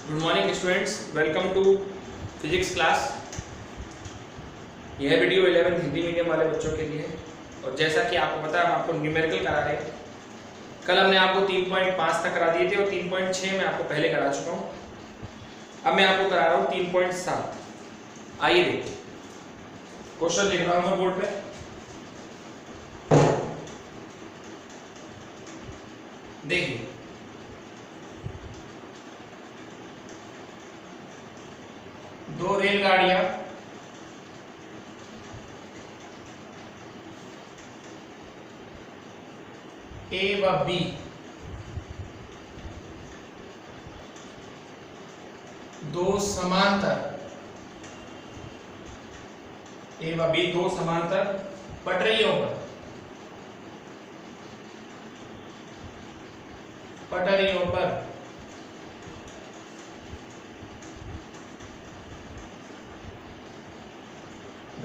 Good morning students, welcome to physics class. यह video 11 Hindi medium वाले बच्चों के लिए है। और जैसा कि आपको पता है, हम आपको न्यूमेरिकल करा रहे हैं। कल हमने आपको 3.5 तक करा दिए थे और 3.6 मैं आपको पहले करा चुका हूँ। अब मैं आपको करा रहा हूँ 3.7। आइए देखिए, क्वेश्चन लिख रहा हूँ मैं बोर्ड पे। देखिए, दो रेलगाड़ियां ए व बी दो समांतर पटरियों पर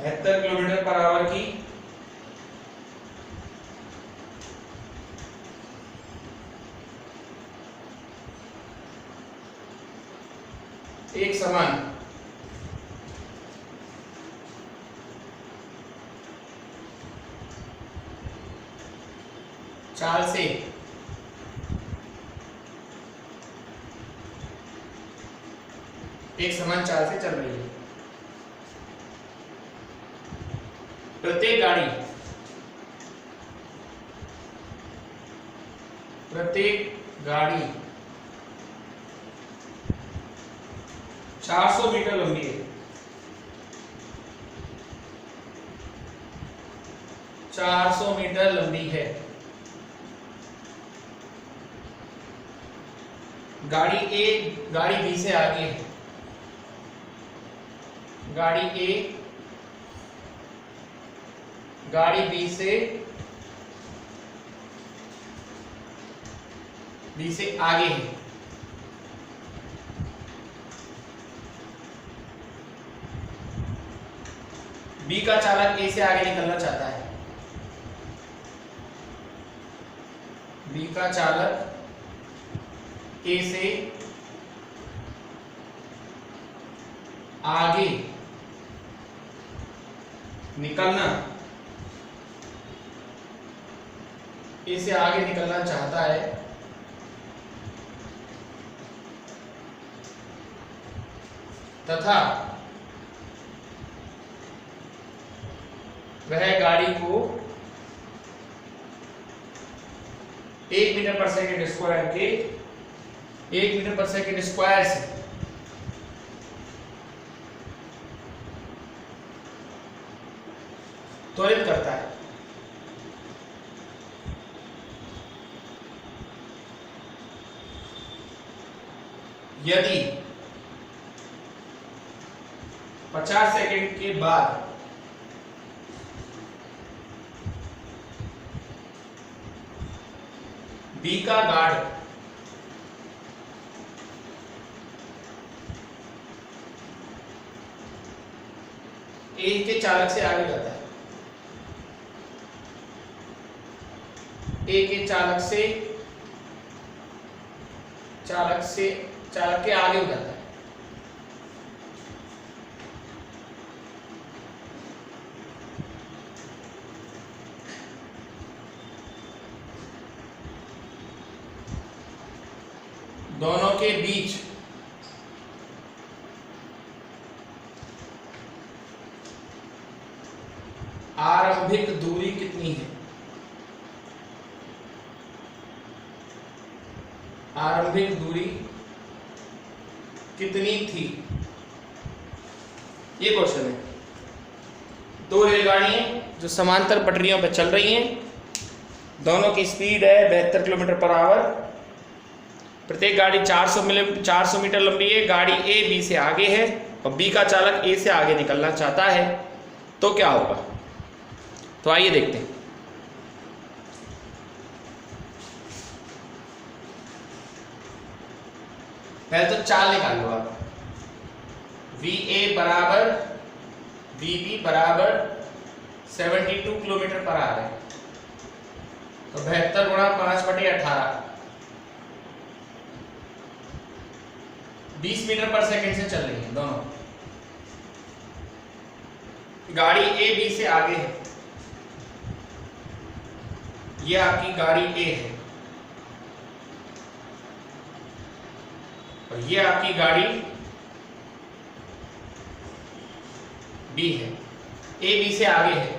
72 किलोमीटर पर आवर की एक समान चाल से चल रही है। प्रत्येक गाड़ी 400 मीटर लंबी है। 400 मीटर लंबी है। गाड़ी ए गाड़ी बी से आगे है। गाड़ी ए गाड़ी बी से आगे है। बी का चालक ए से आगे निकलना चाहता है। बी का चालक ए से आगे निकलना चाहता है तथा वह गाड़ी को 1 मीटर पर सेकेंड स्क्वायर से त्वरित करता है। यदि 50 सेकंड के बाद बी का गार्ड ए के चालक से आगे जाता है। ए के चालक के आगे हो जाता है। दोनों के बीच आरंभिक दूरी कितनी है? आरंभिक दूरी कितनी थी? ये क्वेश्चन है। दो रेलगाड़ियां जो समांतर पटरियों पर चल रही हैं, दोनों की स्पीड है 72 किलोमीटर पर आवर। प्रत्येक गाड़ी 400 मीटर लंबी है। गाड़ी ए बी से आगे है और बी का चालक ए से आगे निकलना चाहता है, तो क्या होगा? तो आइए देखते हैं। पहले तो चाल निकाल लो आप। VA बराबर VB बराबर 72 किलोमीटर पर आ रहे हैं, तो 72 गुणा 5/18 20 मीटर पर सेकंड से चल रही है दोनों। गाड़ी ए बी से आगे है, ये आपकी गाड़ी ए है और ये आपकी गाड़ी बी है। ए बी से आगे है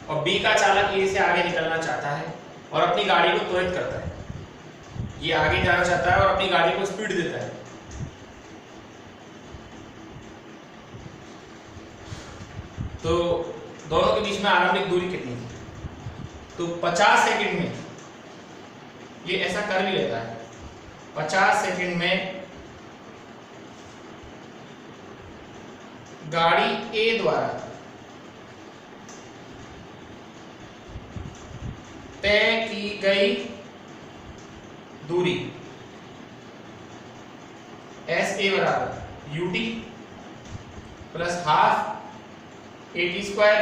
और बी का चालक ए से आगे निकलना चाहता है और अपनी गाड़ी को त्वरित करता है। ये आगे जाना चाहता है और अपनी गाड़ी को स्पीड देता है। तो दोनों के बीच में आरंभिक दूरी कितनी थी? तो 50 सेकंड में ये ऐसा कर भी लेता है। 50 सेकंड में गाड़ी ए द्वारा तय की गई दूरी एस ए बराबर U T plus half A T square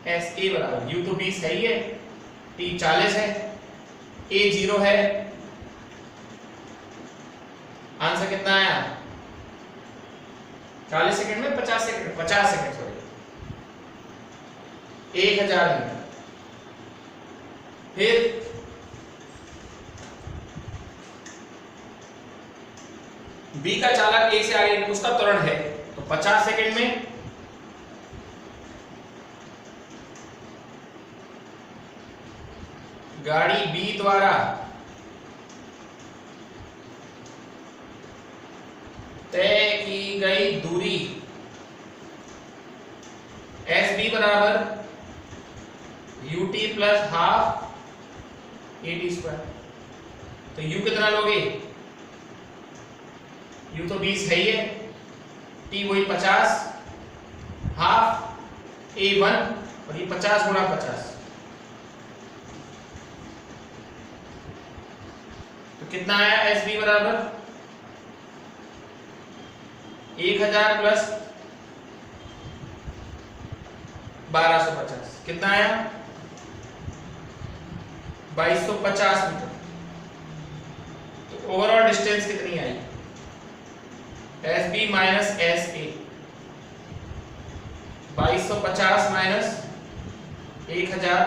S A बराबर यू तो 20 है ही है, टी 40 है, ए 0 है। आंसर कितना आया? 40 सेकंड में 50 सेकंड सॉरी 1000 मीटर। फिर बी का चालक ए से आगे, उसका त्वरण है, तो 50 सेकंड में गाड़ी बी द्वारा तय की गई दूरी एस बी बराबर U T plus half A T square. तो u कितना लोगे? u तो 20 है ही है, t वही 50, हाफ a 1 और ये 50 गुणा 50, तो कितना आया? एस बी बराबर 1000 प्लस 1250, कितना आया? 2250 मीटर। तो ओवरऑल डिस्टेंस कितनी आई? S B minus S A, 2250 minus 1000,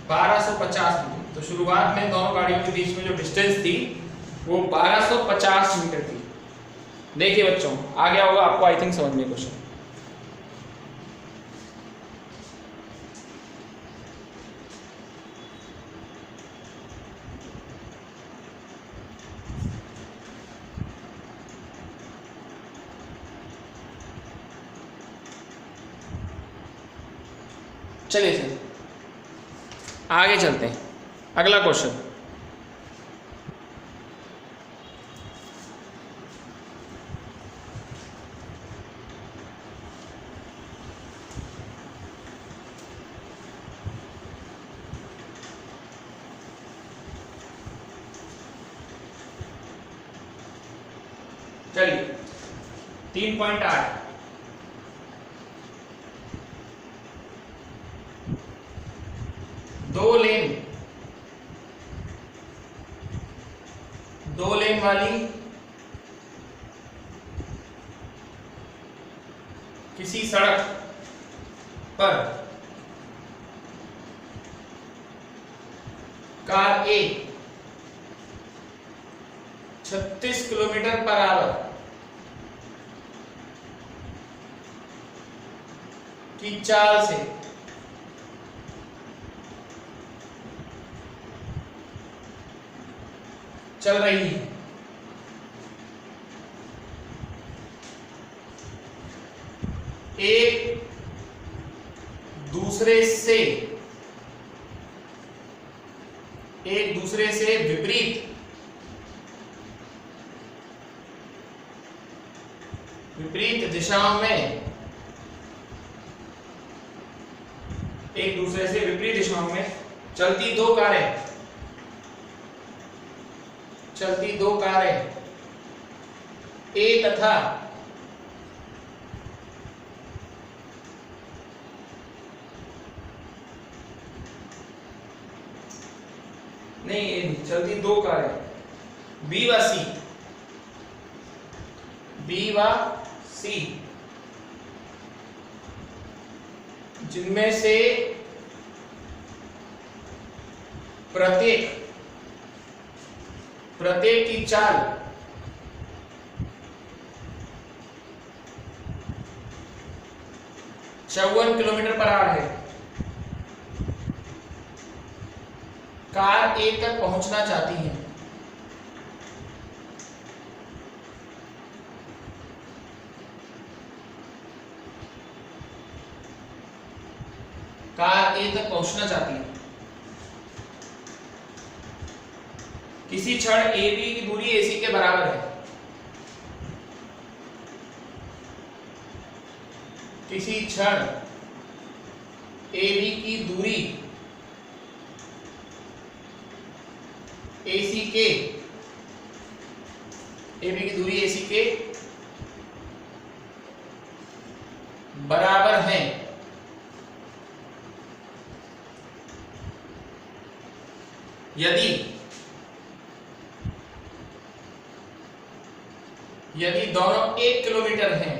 1250 metre. तो शुरुआत में दोनों गाड़ियों के बीच में जो डिस्टेंस थी वो 1250 मीटर थी। देखिए बच्चों, आ गया होगा आपको आई थिंक समझ में क्वेश्चन। चलिए सर आगे चलते हैं। अगला क्वेश्चन, चलिए 3.8 दो लेन वाली किसी सड़क पर कार ए 36 किलोमीटर पर आवर की चाल से चल रही है। एक दूसरे से विपरीत दिशाओं में, एक दूसरे से विपरीत दिशाओं में चलती दो कारें ए तथा नहीं चलती दो कारें बी व सी जिनमें से प्रत्येक की चाल 54 किलोमीटर पर आवर है। कार ए तक पहुंचना चाहती है। कार ए तक पहुंचना चाहती है। किसी क्षण ए बी की दूरी AC के बराबर है। किसी क्षण ए बी की दूरी AC के बराबर है। यदि दोनों 1 किलोमीटर हैं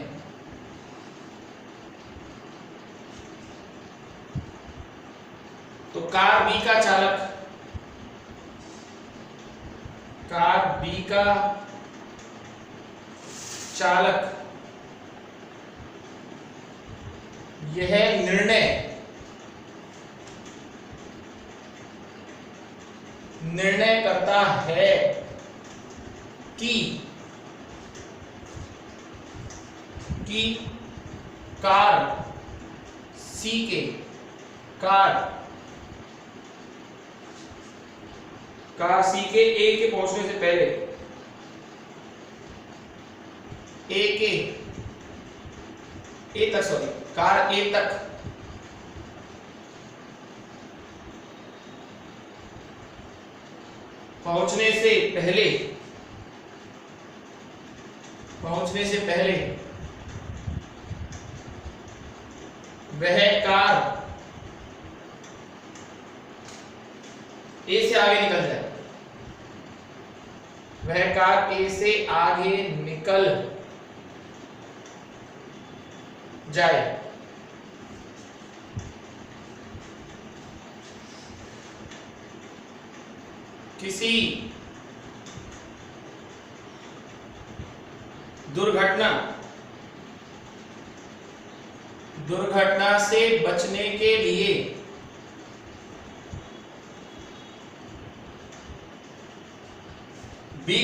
तो कार बी का चालक यह निर्णय करता है कि कार सी के ए के पहुंचने से पहले कार ए तक पहुंचने से पहले वह कार ए से आगे निकल जाए। वह कार ए से आगे निकल जाए। किसी दुर्घटना से बचने के लिए बी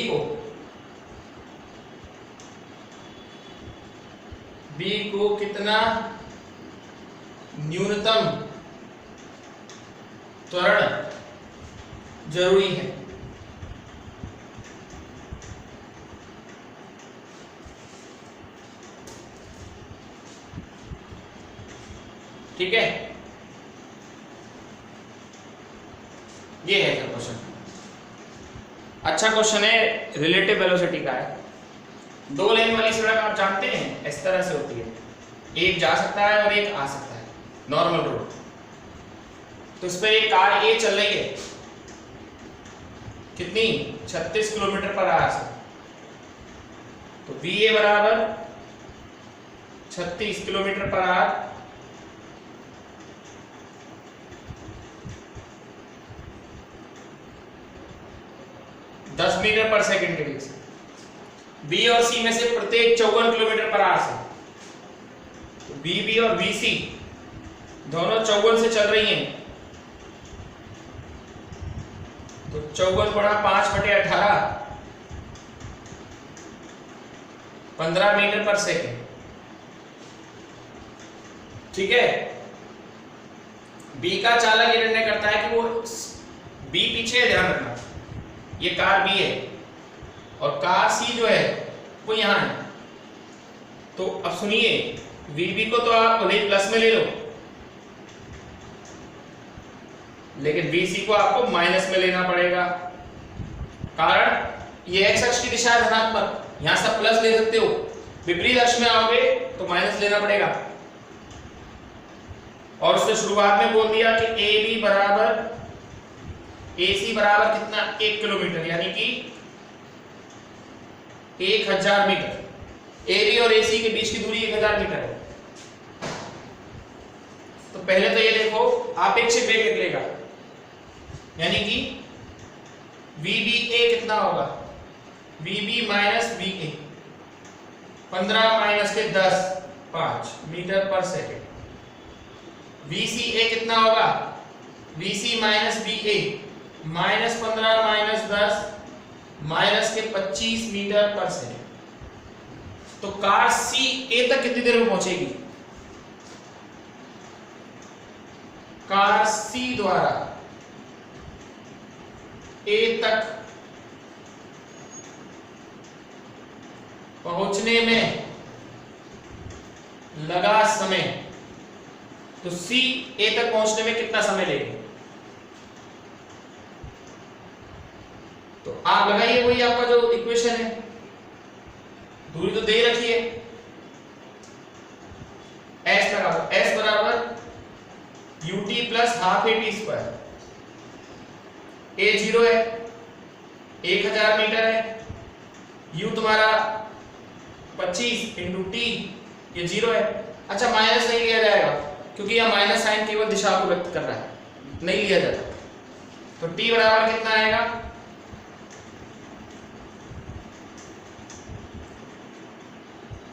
को कितना न्यूनतम त्वरण जरूरी है। ठीक है, ये है क्वेश्चन। अच्छा क्वेश्चन है, रिलेटिव वेलोसिटी का है। 2 लेन वाली सड़क आप जानते हैं इस तरह से होती है, एक जा सकता है और एक आ सकता है, नॉर्मल रोड। तो इस पे एक कार ए चल रही है, कितनी 36 किलोमीटर पर आवर से। तो VA बराबर 36 किलोमीटर पर आवर 10 मीटर पर सेकंड के वेग से। बी और सी में से प्रत्येक 54 किलोमीटर पर आवर से। तो BB और BC दोनों 54 से चल रही हैं। तो 54 बड़ा 5/18 15 मीटर पर सेकंड। ठीक है, बी का चालक ये निर्णय करता है कि वो बी पीछे है, ध्यान रखना, ये कार बी है और कार सी जो है वो यहां है। तो अब सुनिए, VB को तो आप भले प्लस में ले लो, लेकिन BC को आपको माइनस में लेना पड़ेगा। कारण ये एक्स अक्ष की दिशा है धनात्मक, यहां से प्लस ले सकते हो, विपरीत अक्ष में आओगे तो माइनस लेना पड़ेगा। और उसने शुरुआत में बोल दिया कि AC बराबर कितना 1 किलोमीटर, यानी कि 1000 मीटर। ए बी और ए सी के बीच की दूरी 1000 मीटर है। तो पहले तो ये देखो आपेक्षिक वेग निकलेगा, यानी कि VBA कितना होगा, VB माइनस VA, 15 माइनस के 10 5 मीटर पर सेकेंड। VCA कितना होगा, VC minus VA, minus 15 minus 10 minus के 25 मीटर पर सेकेंड। तो कार सी ए तक कितनी देर में पहुंचेगी, कार सी द्वारा ए तक पहुंचने में लगा समय, तो सी ए तक पहुंचने में कितना समय लेगी। तो आप लगाइए वही आपका जो इक्वेशन है, दूरी तो दे रखी है, एस लगा दो, एस बराबर ut plus half A T square. A 0 है, 1000 मीटर है, u तुम्हारा 25 इंटू टी, ये 0 है। अच्छा माइनस नहीं लिया जाएगा क्योंकि यह माइनस साइन केवल दिशा को व्यक्त कर रहा है, नहीं लिया जाता। तो t बराबर कितना आएगा,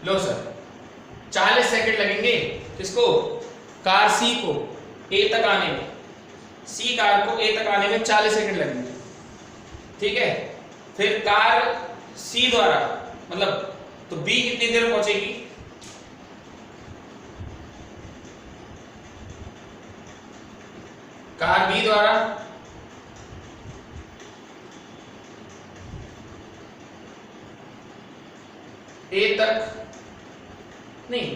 लो सर 40 सेकंड लगेंगे किसको, कार सी को ए तक आने में, सी कार को ए तक आने में 40 सेकंड लगेंगे, ठीक है। फिर कार सी द्वारा मतलब तो बी कितनी देर में पहुंचेगी, कार बी द्वारा ए तक नहीं,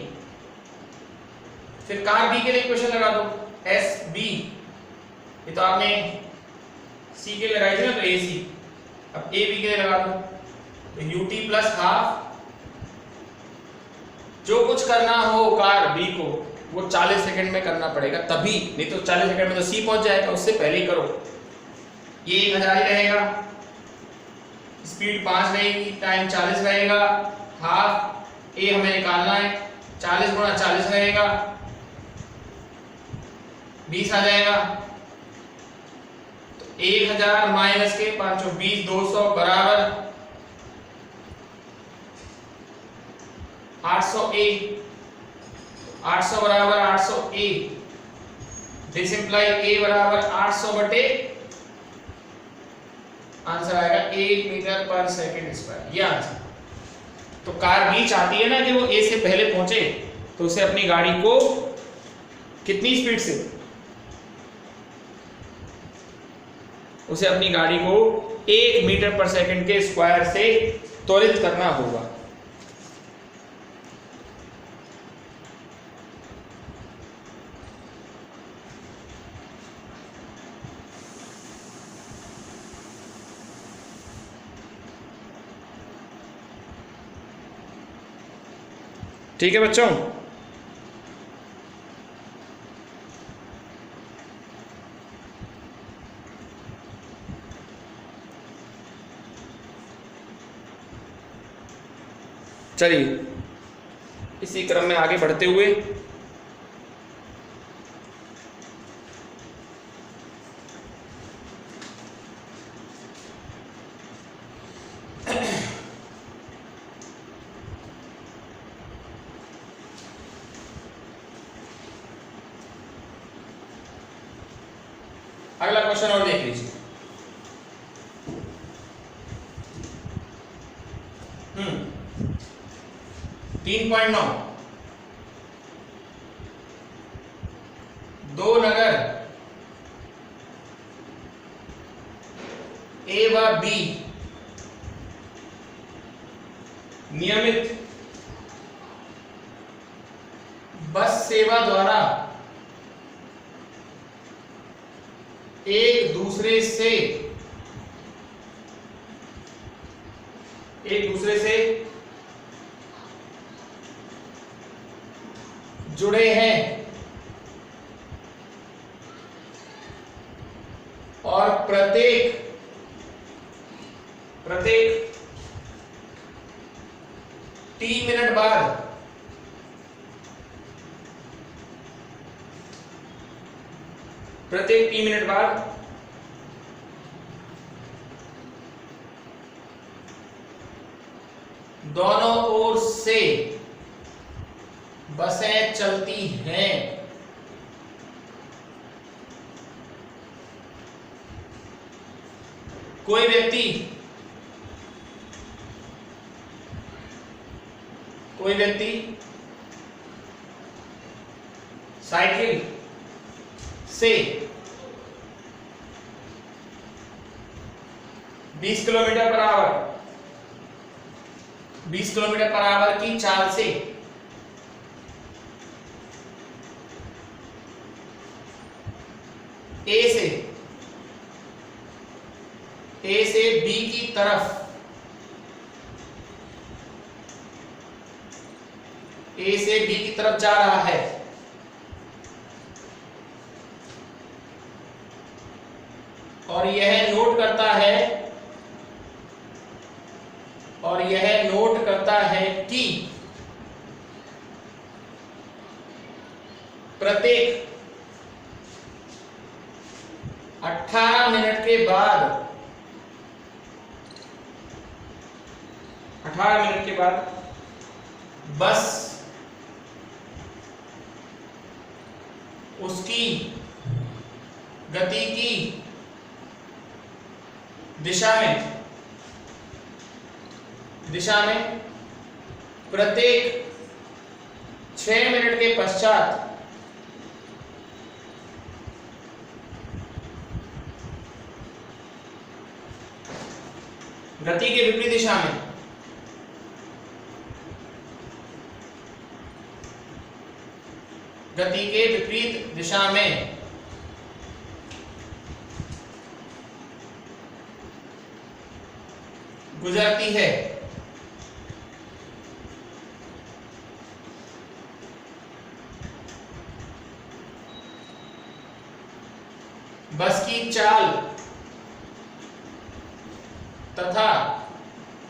फिर कार बी के लिए इक्वेशन लगा दो, एस बी, ये तो आपने सी के लिए लगाई थी ना, तो ए सी, अब ए बी के लिए लगा दो, तो यू टी प्लस हाफ, जो कुछ करना हो कार बी को वो 40 सेकंड में करना पड़ेगा तभी, नहीं तो 40 सेकंड में तो सी पहुंच जाएगा, उससे पहले ही करो। ये 1000 ही रहेगा, स्पीड 5 रहेगी, टाइम 40 रहेगा, हाफ ए हमें निकालना है, 40 गुणा 40 रहेगा, 20 आ जाएगा। तो 1000 माइनस के 5 20 200 बराबर 800 ए, 800 बराबर 800 ए, दिस इंप्लाई ए बराबर 800 बटे, आंसर आएगा 1 मीटर पर सेकेंड स्क्वायर, ये आंसर। तो कार बी चाहती है ना कि वो ए से पहले पहुंचे, तो उसे अपनी गाड़ी को कितनी स्पीड से, उसे अपनी गाड़ी को 1 मीटर पर सेकंड के स्क्वायर से त्वरित करना होगा। ठीक है बच्चों, चलिए इसी क्रम में आगे बढ़ते हुए अगला क्वेश्चन और देख लीजिए। 3.9 दो नगर ए व बी नियमित बस सेवा द्वारा एक दूसरे से जुड़े हैं और प्रत्येक t मिनट बाद प्रत्येक t मिनट बाद दोनों ओर से बसें चलती हैं। कोई व्यक्ति साइकिल से 20 किलोमीटर पर आवर की चाल से ए से बी की तरफ जा रहा है, और यह नोट करता है कि प्रत्येक 18 मिनट के बाद बस उसकी गति की दिशा में प्रत्येक 6 मिनट के पश्चात गति के विपरीत दिशा में गुजरती है। बस की चाल तथा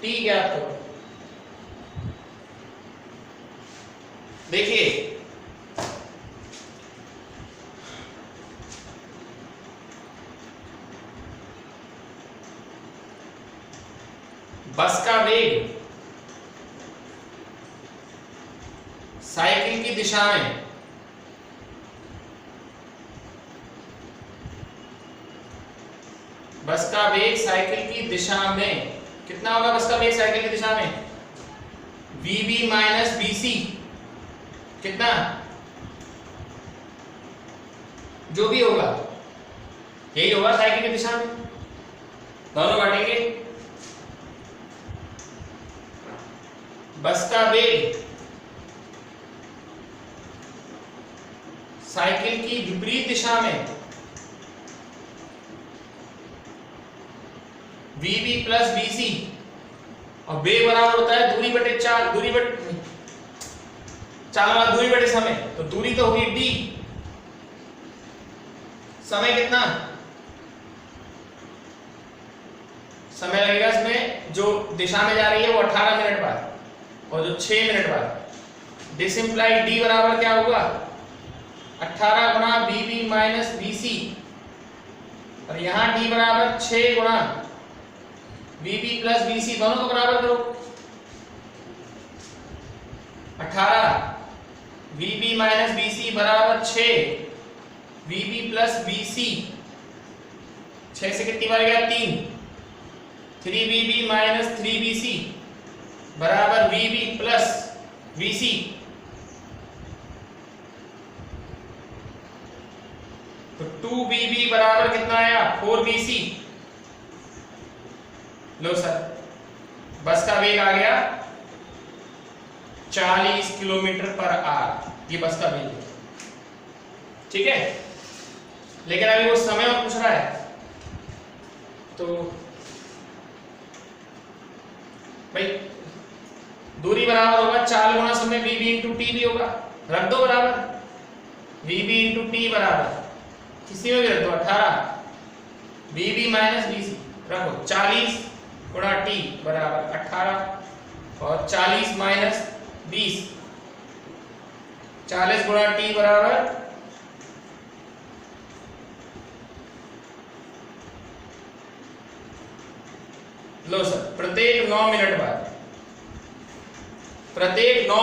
t ज्ञात करो। देखिए, बस का वेग साइकिल की दिशा में कितना होगा? बस का वेग साइकिल की दिशा में vb माइनस bc, कितना जो भी होगा यही होगा साइकिल की दिशा में। दोनों बांटेंगे। बस का वेग साइकिल की विपरीत दिशा में vb प्लस bc, और वेग बराबर होता है दूरी बटे चाल, दूरी बटे समय। तो दूरी तो होगी d, समय कितना? समय लगेगा इसमें जो दिशा में जा रही है वो 18 मिनट बाद, और जो 6 मिनट बाद। दिस इंप्लाई d बराबर क्या होगा? 18 गुणा bb माइनस bc, और यहां d बराबर 6 गुणा vb प्लस bc, दोनों को बराबर करो। 18 vb माइनस bc बराबर 6 vb प्लस bc। 6 से कितनी बार गया? 3। 3vb माइनस 3bc बराबर vb प्लस bc। तो 2vb बराबर कितना आया? 4bc। लो सर, बस का वेग आ गया 40 किलोमीटर पर आवर, ये बस का वेग है, ठीक है। लेकिन अभी वो समय और पूछ रहा है, तो भाई दूरी बराबर होगा चाल गुणा समय vb इंटू टी भी होगा, रख दो बराबर। vb इंटू टी बराबर किसी में भी रख दो 18 vb माइनस bc, रखो 40 गुणा टी बराबर 18, और 40 माइनस 20, 40 गुणा t बराबर लो सर प्रत्येक 9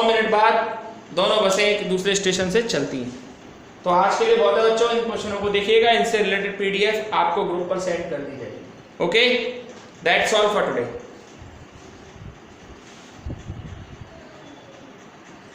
मिनट बाद दोनों बसें एक दूसरे स्टेशन से चलती हैं। तो आज के लिए बहुत है बच्चों, इन क्वेश्चनों को देखिएगा, इनसे रिलेटेड पीडीएफ आपको ग्रुप पर सेंड कर दी जाएगी। Okay, that's all for today.